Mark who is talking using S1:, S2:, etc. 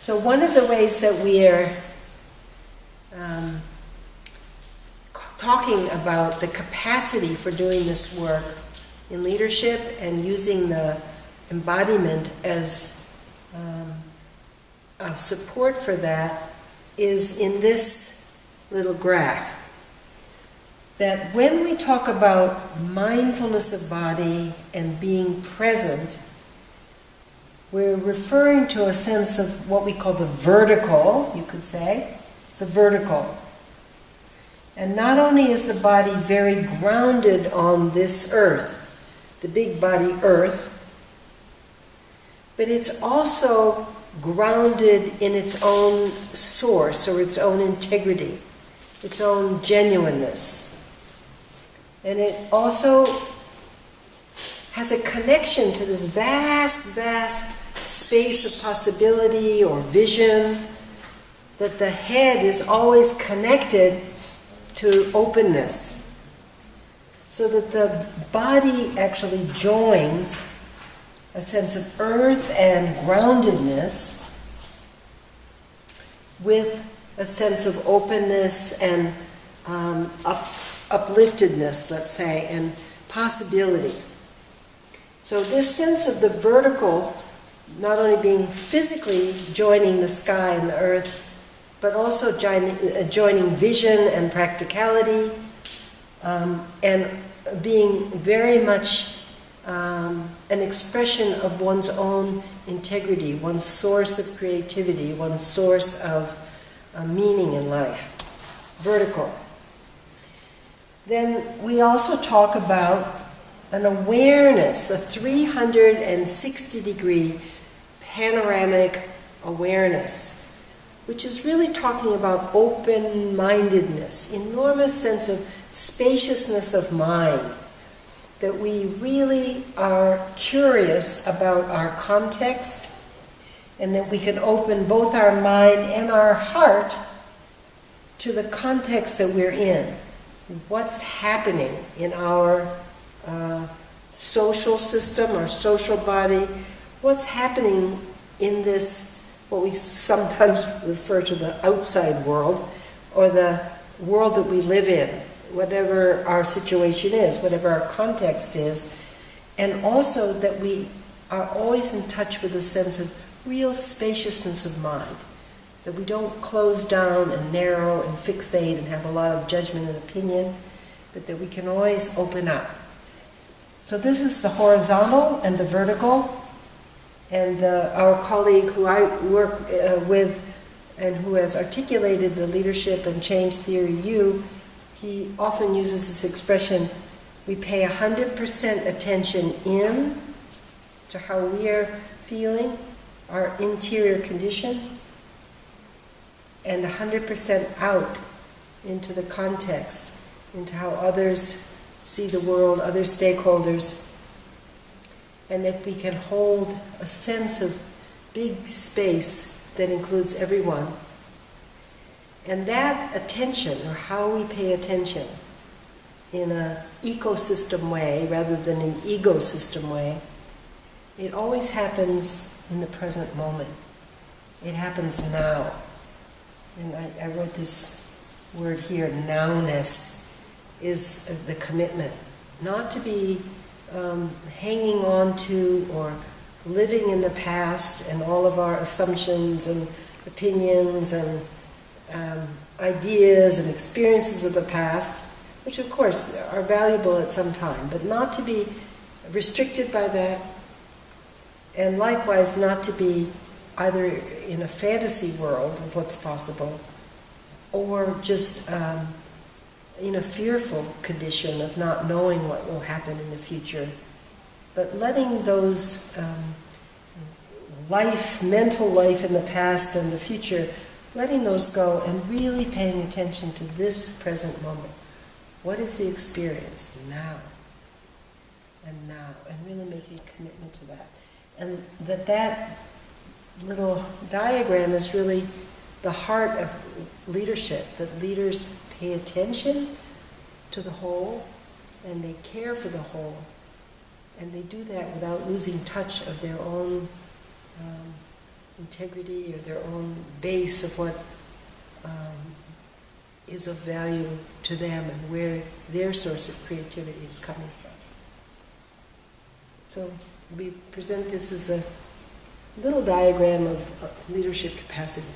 S1: So one of the ways that we are talking about the capacity for doing this work in leadership and using the embodiment as a support for that is in this little graph. That when we talk about mindfulness of body and being present, we're referring to a sense of what we call the vertical, you could say, the vertical. And not only is the body very grounded on this earth, the big body earth, but it's also grounded in its own source or its own integrity, its own genuineness. And it also has a connection to this vast, vast space of possibility or vision, that the head is always connected to openness. So that the body actually joins a sense of earth and groundedness with a sense of openness and upliftedness, let's say, and possibility. So this sense of the vertical, not only being physically joining the sky and the earth, but also joining vision and practicality, and being very much an expression of one's own integrity, one's source of creativity, one's source of meaning in life. Vertical. Then we also talk about an awareness, a 360-degree panoramic awareness, which is really talking about open-mindedness, enormous sense of spaciousness of mind, that we really are curious about our context, and that we can open both our mind and our heart to the context that we're in. What's happening in our social system, our social body, what's happening in this, what we sometimes refer to the outside world, or the world that we live in, whatever our situation is, whatever our context is, and also that we are always in touch with a sense of real spaciousness of mind, that we don't close down and narrow and fixate and have a lot of judgment and opinion, but that we can always open up. So this is the horizontal and the vertical. And our colleague who I work with and who has articulated the leadership and change theory U, he often uses this expression, we pay 100% attention in to how we are feeling, our interior condition, and 100% out into the context, into how others see the world, other stakeholders. And that we can hold a sense of big space that includes everyone. And that attention, or how we pay attention in an ecosystem way rather than an ecosystem way, it always happens in the present moment. It happens now. And I wrote this word here, nowness, is the commitment. Not to be hanging on to or living in the past and all of our assumptions and opinions and ideas and experiences of the past, which of course are valuable at some time, but not to be restricted by that, and likewise not to be either in a fantasy world of what's possible or just in a fearful condition of not knowing what will happen in the future, but letting those mental life in the past and the future, letting those go and really paying attention to this present moment. What is the experience now? And now, and really making a commitment to that. And that little diagram is really the heart of leadership, that leaders pay attention to the whole, and they care for the whole, and they do that without losing touch of their own integrity or their own base of what is of value to them and where their source of creativity is coming from. So we present this as a little diagram of leadership capacity.